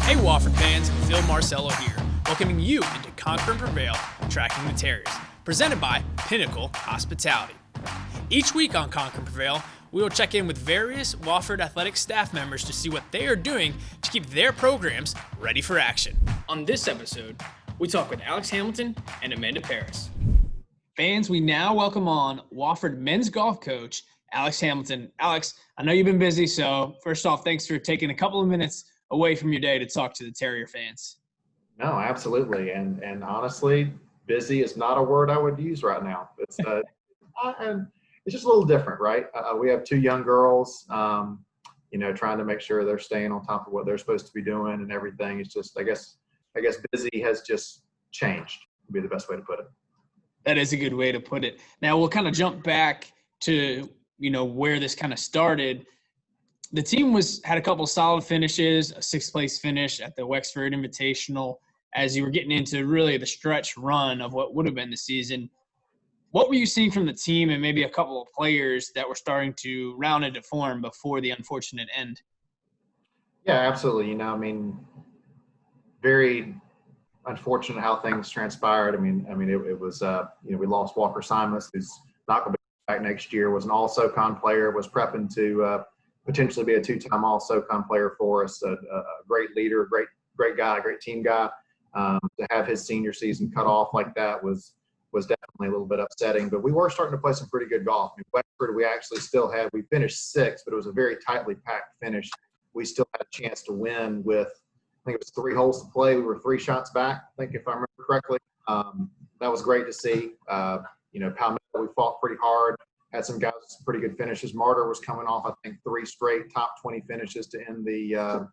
Hey Wofford fans, Phil Marcello here, welcoming you into Conquer and Prevail, Tracking the Terriers, presented by Pinnacle Hospitality. Each week on Conquer and Prevail, we will check in with various Wofford Athletic staff members to see what they are doing to keep their programs ready for action. On this episode, we talk with Alex Hamilton and Amanda Parris. Fans, we now welcome on Wofford men's golf coach, Alex Hamilton. Alex, I know you've been busy, so first off, thanks for taking a couple of minutes away from your day to talk to the Terrier fans. No, absolutely. And honestly, busy is not a word I would use right now. It's and it's just a little different, right? We have two young girls, trying to make sure they're staying on top of what they're supposed to be doing and everything. It's just, I guess busy has just changed, would be the best way to put it. That is a good way to put it. Now we'll kind of jump back to, where this kind of started. The team had a couple solid finishes, a sixth place finish at the Wexford Invitational as you were getting into really the stretch run of what would have been the season. What were you seeing from the team and maybe a couple of players that were starting to round into form before the unfortunate end? Yeah, absolutely. Very unfortunate how things transpired. It was, we lost Walker Simus, who's not going to be back next year, was an all-SoCon player, was prepping to potentially be a two-time all-SoCon player for us, a great leader, great guy, great team guy. To have his senior season cut off like that was definitely a little bit upsetting, but we were starting to play some pretty good golf. In Wexford, we finished sixth, but it was a very tightly packed finish. We still had a chance to win with, I think it was 3 holes to play. We were 3 shots back, I think, if I remember correctly. That was great to see. Palmetto, we fought pretty hard, had some guys with some pretty good finishes. Martyr was coming off, I think, 3 straight top 20 finishes to end the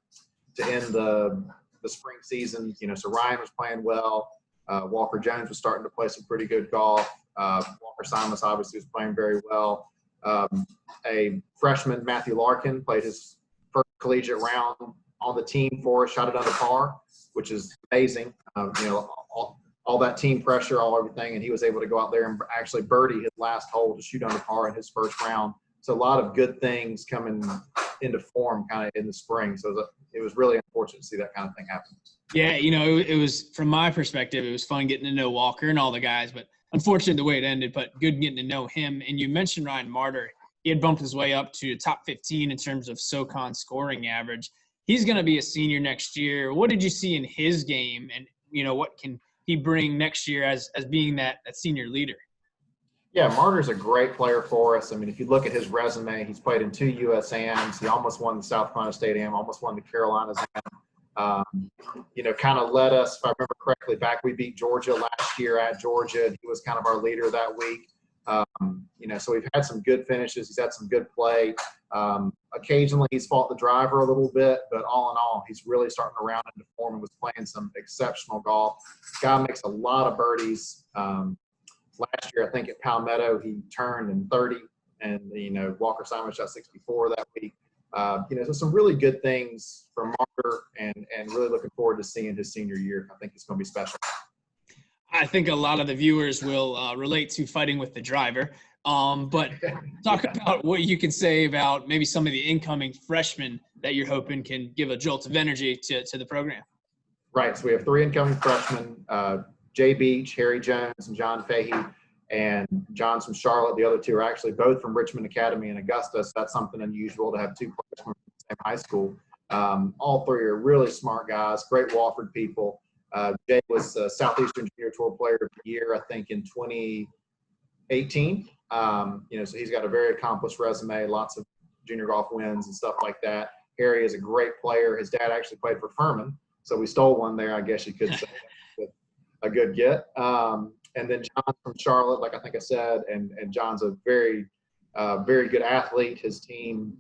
spring season. So Ryan was playing well. Walker Jones was starting to play some pretty good golf. Walker Simus obviously was playing very well. A freshman, Matthew Larkin, played his first collegiate round on the team for us, shot it under par, which is amazing. All that team pressure, everything, and he was able to go out there and actually birdie his last hole to shoot under par in his first round. So a lot of good things coming into form kind of in the spring. So it was really unfortunate to see that kind of thing happen. Yeah, it was, from my perspective, it was fun getting to know Walker and all the guys, but unfortunate the way it ended, but good getting to know him. And you mentioned Ryan Martyr. He had bumped his way up to top 15 in terms of SoCon scoring average. He's going to be a senior next year. What did you see in his game, and, what can he bring next year as being that senior leader? Yeah, Martyr's a great player for us. If you look at his resume, he's played in 2 USAMs. He almost won the South Carolina State Am, almost won the Carolinas Am. Kind of led us, if I remember correctly, we beat Georgia last year at Georgia, and he was kind of our leader that week. So we've had some good finishes. He's had some good play. Occasionally he's fought the driver a little bit, but all in all, he's really starting to round into form and was playing some exceptional golf. Guy makes a lot of birdies. Last year, I think at Palmetto, he turned in 30, and Walker Simon shot 64 that week. So some really good things from Martyr, and really looking forward to seeing his senior year. I think it's going to be special. I think a lot of the viewers will relate to fighting with the driver. But talk about what you can say about maybe some of the incoming freshmen that you're hoping can give a jolt of energy to the program. Right. So we have 3 incoming freshmen, Jay Beach, Harry Jones, and John Fahey. And John's from Charlotte. The other 2 are actually both from Richmond Academy in Augusta. So that's something unusual to have 2 players from the same high school. All 3 are really smart guys, great Wofford people. Jay was Southeastern Junior Tour Player of the Year, I think, in 2018. So he's got a very accomplished resume, lots of junior golf wins and stuff like that. Harry is a great player. His dad actually played for Furman, so we stole one there, I guess you could say. A good get. And then John's from Charlotte, like I think I said, and John's a very good athlete. His team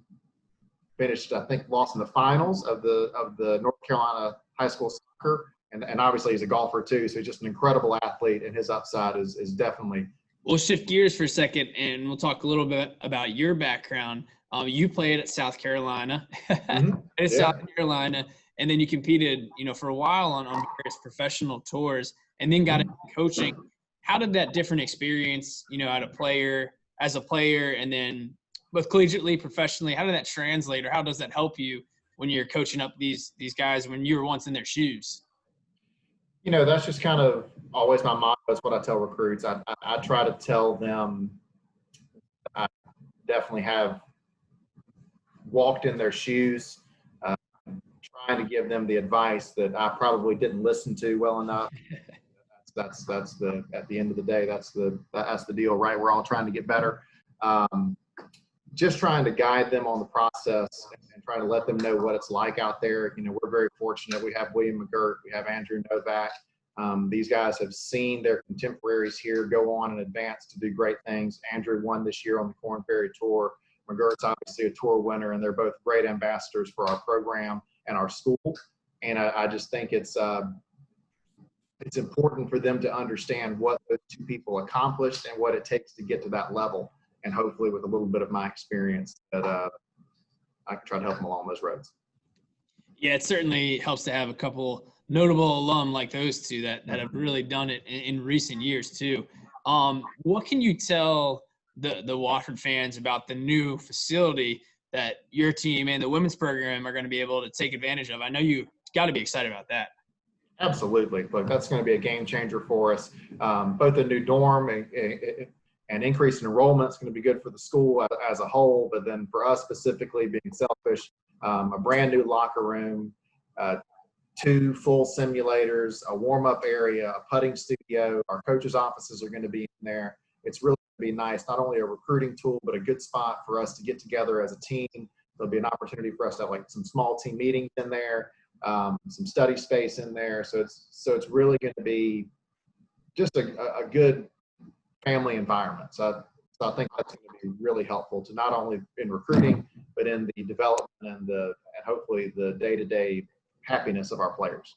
finished, I think, lost in the finals of the North Carolina high school soccer. And obviously he's a golfer too, so he's just an incredible athlete, and his upside is definitely. We'll shift gears for a second, and we'll talk a little bit about your background. You played at South Carolina, South Carolina, and then you competed, for a while on various professional tours, and then got into coaching. How did that different experience, as a player, and then both collegiately, professionally, how did that translate, or how does that help you when you're coaching up these guys when you were once in their shoes? That's just kind of always my motto. That's what I tell recruits. I try to tell them I definitely have walked in their shoes, trying to give them the advice that I probably didn't listen to well enough. That's the at the end of the day, that's the deal, right? We're all trying to get better. Just trying to guide them on the process and trying to let them know what it's like out there. We're very fortunate. We have William McGirt, we have Andrew Novak. These guys have seen their contemporaries here go on and advance to do great things. Andrew won this year on the Corn Ferry Tour. McGirt's obviously a tour winner, and they're both great ambassadors for our program and our school. And I just think it's important for them to understand what those two people accomplished and what it takes to get to that level. And hopefully with a little bit of my experience that I can try to help them along those roads. Yeah, it certainly helps to have a couple notable alum like those two that have really done it in recent years too. What can you tell the Wofford fans about the new facility that your team and the women's program are going to be able to take advantage of? I know you got to be excited about that. Absolutely. Look, that's going to be a game changer for us. Both a new dorm and increase in enrollment is going to be good for the school as a whole, but then for us specifically, being selfish, a brand new locker room, 2 full simulators, a warm-up area, a putting studio. Our coaches' offices are going to be in there. It's really going to be nice, not only a recruiting tool, but a good spot for us to get together as a team. There'll be an opportunity for us to have like some small team meetings in there, some study space in there. So it's really going to be just a good family environment. So I think that's going to be really helpful to not only in recruiting, but in the development and hopefully the day-to-day happiness of our players.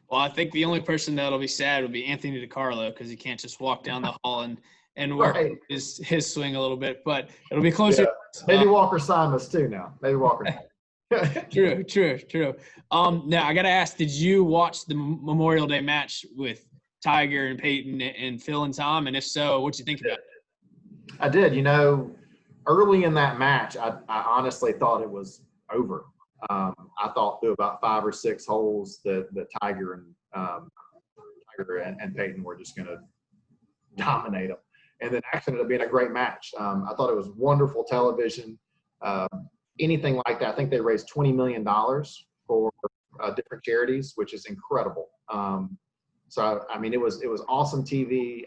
Well, I think the only person that'll be sad would be Anthony DiCarlo, because he can't just walk down the hall and work Right. his swing a little bit, but it'll be closer. Yeah. Maybe Walker Simas too now. Maybe Walker. True. Now I got to ask, did you watch the Memorial Day match with Tiger and Peyton and Phil and Tom? And if so, what'd you think about it? I did. Early in that match, I honestly thought it was over. I thought through about 5 or 6 holes that Tiger and Peyton were just going to dominate them. And then actually ended up being a great match. I thought it was wonderful television. Anything like that. I think they raised $20 million for different charities, which is incredible. So it was awesome TV.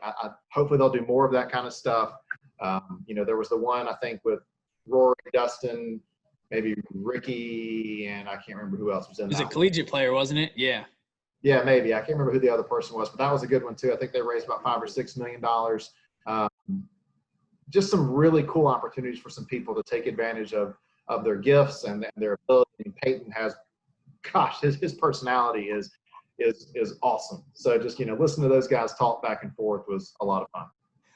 Hopefully they'll do more of that kind of stuff. There was the one I think with Rory, Dustin, maybe Ricky, and I can't remember who else was in that. It was a collegiate player, wasn't it? Yeah. Yeah, maybe. I can't remember who the other person was, but that was a good one too. I think they raised about $5 or $6 million. Just some really cool opportunities for some people to take advantage of their gifts and their ability. And Peyton has, his personality is awesome. So just, listen to those guys talk back and forth was a lot of fun.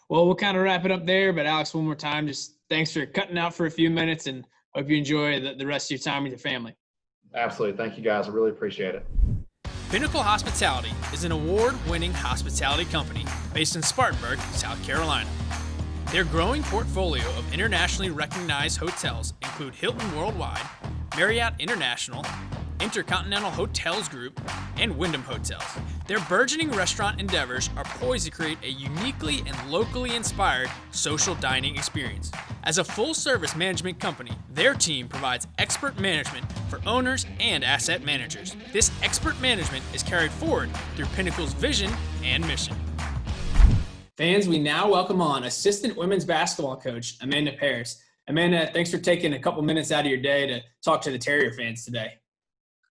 Well, we'll kind of wrap it up there, but Alex, one more time, just thanks for cutting out for a few minutes, and hope you enjoy the rest of your time with your family. Absolutely. Thank you, guys. I really appreciate it. Pinnacle Hospitality is an award-winning hospitality company based in Spartanburg, South Carolina. Their growing portfolio of internationally recognized hotels include Hilton Worldwide, Marriott International, Intercontinental Hotels Group, and Wyndham Hotels. Their burgeoning restaurant endeavors are poised to create a uniquely and locally inspired social dining experience. As a full-service management company, their team provides expert management for owners and asset managers. This expert management is carried forward through Pinnacle's vision and mission. Fans, we now welcome on assistant women's basketball coach, Amanda Parris. Amanda, thanks for taking a couple minutes out of your day to talk to the Terrier fans today.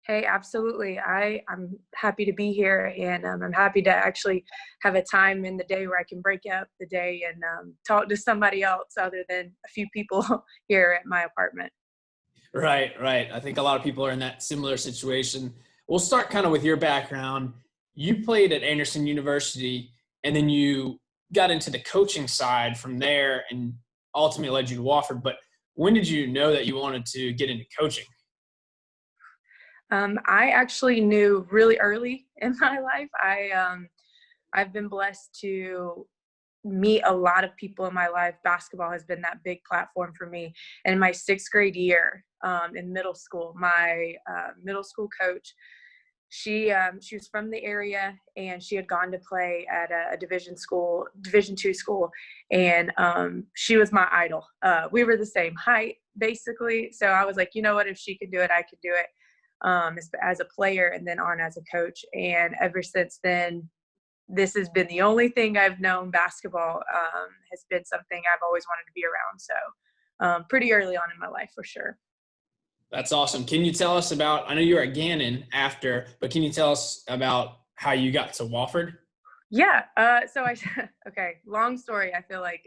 Hey, absolutely. I'm happy to be here, and I'm happy to actually have a time in the day where I can break up the day and talk to somebody else other than a few people here at my apartment. Right. I think a lot of people are in that similar situation. We'll start kind of with your background. You played at Anderson University, and then you got into the coaching side from there and ultimately led you to Wofford. But when did you know that you wanted to get into coaching? I actually knew really early in my life. I've been blessed to meet a lot of people in my life. Basketball has been that big platform for me. And in my 6th grade year, in middle school, my middle school coach, she was from the area, and she had gone to play at a Division II school, and she was my idol. We were the same height, basically. So I was like, you know what, if she can do it, I can do it, as a player and then on as a coach. And ever since then, this has been the only thing I've known. Basketball has been something I've always wanted to be around. So pretty early on in my life, for sure. That's awesome. Can you tell us about, I know you were at Gannon after, but can you tell us about how you got to Wofford? Yeah. Okay, long story, I feel like.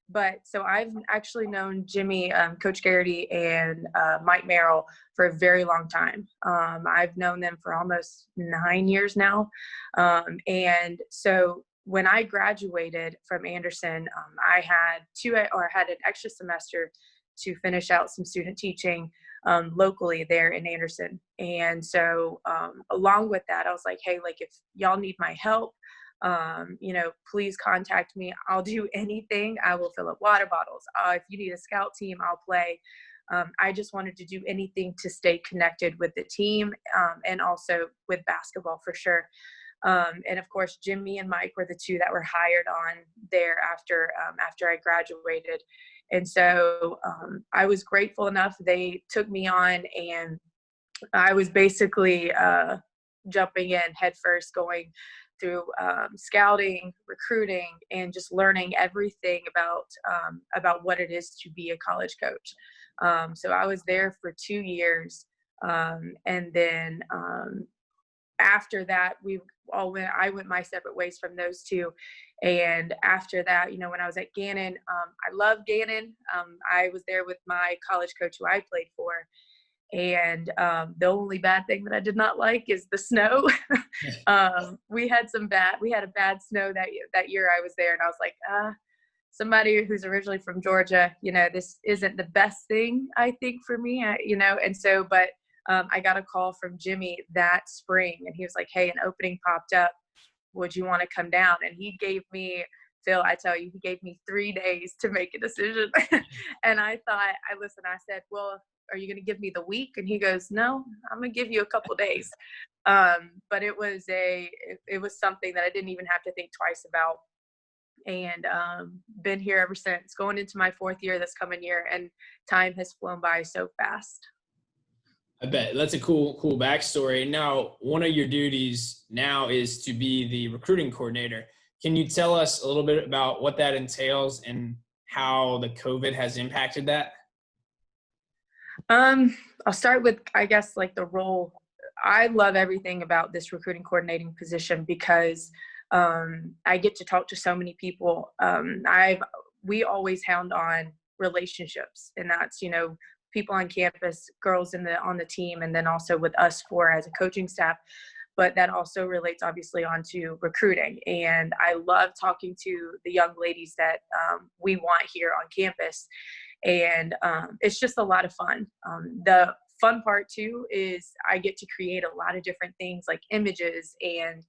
But so I've actually known Jimmy, Coach Garrity, and Mike Merrill for a very long time. I've known them for almost 9 years now. And so when I graduated from Anderson, I had an extra semester to finish out some student teaching locally there in Anderson. And so along with that, I was like, hey, like, if y'all need my help, please contact me. I'll do anything. I will fill up water bottles. If you need a scout team, I'll play. I just wanted to do anything to stay connected with the team, and also with basketball, for sure. And of course, Jimmy and Mike were the two that were hired on there after I graduated. And so I was grateful enough. They took me on, and I was basically jumping in headfirst, going through scouting, recruiting, and just learning everything about what it is to be a college coach. So I was there for 2 years. And then after that, I went my separate ways from those two. And after that, when I was at Gannon, I loved Gannon. I was there with my college coach who I played for. And the only bad thing that I did not like is the snow. We had a bad snow that year I was there, and I was like, somebody who's originally from Georgia, this isn't the best thing, I think, for me, but I got a call from Jimmy that spring, and he was like, hey, an opening popped up. Would you want to come down? And he gave me, Phil, I tell you, he gave me 3 days to make a decision. And I said, well, are you going to give me the week? And he goes, no, I'm going to give you a couple days. But it was something that I didn't even have to think twice about. And been here ever since, going into my 4th year this coming year, and time has flown by so fast. I bet. That's a cool backstory. Now, one of your duties now is to be the recruiting coordinator. Can you tell us a little bit about what that entails and how the COVID has impacted that? I'll start with, I guess, like the role. I love everything about this recruiting coordinating position because I get to talk to so many people. We always hound on relationships, and that's, people on campus, girls on the team, and then also with us four as a coaching staff. But that also relates obviously onto recruiting. And I love talking to the young ladies that we want here on campus. And it's just a lot of fun. The fun part too is I get to create a lot of different things like images and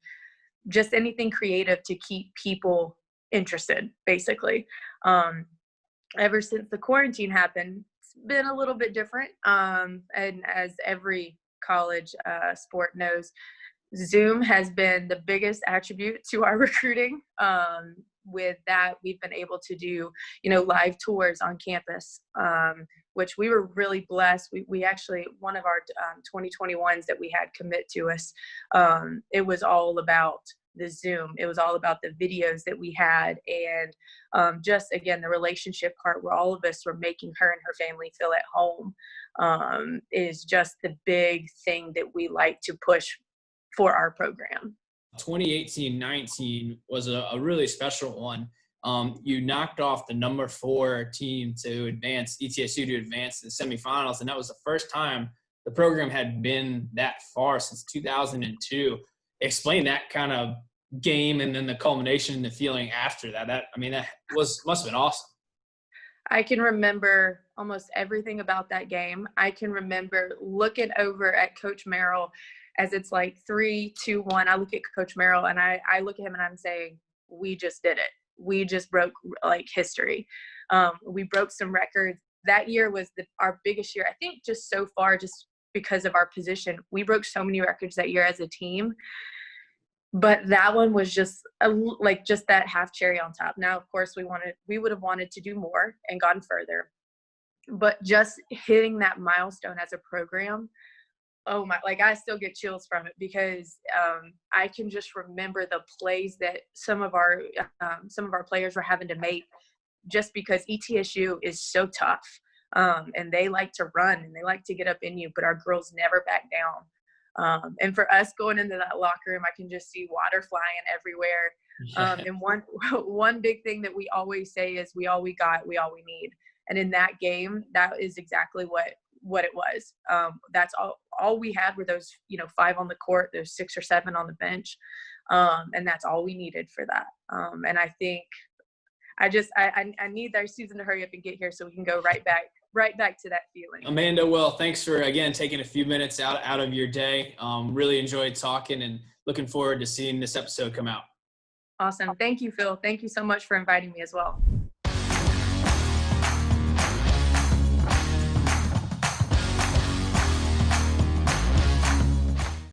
just anything creative to keep people interested, basically. Ever since the quarantine happened, it's been a little bit different. And as every college sport knows, Zoom has been the biggest attribute to our recruiting. With that, we've been able to do, live tours on campus, which we were really blessed. We actually, one of our 2021s that we had commit to us, it was all about the Zoom. It was all about the videos that we had. And just, again, the relationship part where all of us were making her and her family feel at home is just the big thing that we like to push for our program. 2018-19 was a really special one. You knocked off the number 4 team to advance, ETSU to advance to the semifinals, and that was the first time the program had been that far since 2002. Explain that kind of game and then the culmination and the feeling after that. That must have been awesome. I can remember almost everything about that game. I can remember looking over at Coach Merrill as it's like 3, 2, 1. I look at Coach Merrill and I look at him and I'm saying, we just did it. we just broke like history. We broke some records. That year was our biggest year, I think, just so far, just because of our position. We broke so many records that year as a team, but that one was just just that half cherry on top. Now, of course, we would have wanted to do more and gone further, but just hitting that milestone as a program, oh my, like I still get chills from it, because I can just remember the plays that some of our players were having to make, just because ETSU is so tough, and they like to run and they like to get up in you, but our girls never back down. And for us going into that locker room, I can just see water flying everywhere. And one big thing that we always say is, we all we got, we all we need. And in that game, that is exactly what it was. That's all we had were those, 5 on the court, those 6 or 7 on the bench. And that's all we needed for that. And I think I need our season to hurry up and get here so we can go right back to that feeling. Amanda, well, thanks for, again, taking a few minutes out of your day. Really enjoyed talking and looking forward to seeing this episode come out. Awesome. Thank you, Phil. Thank you so much for inviting me as well.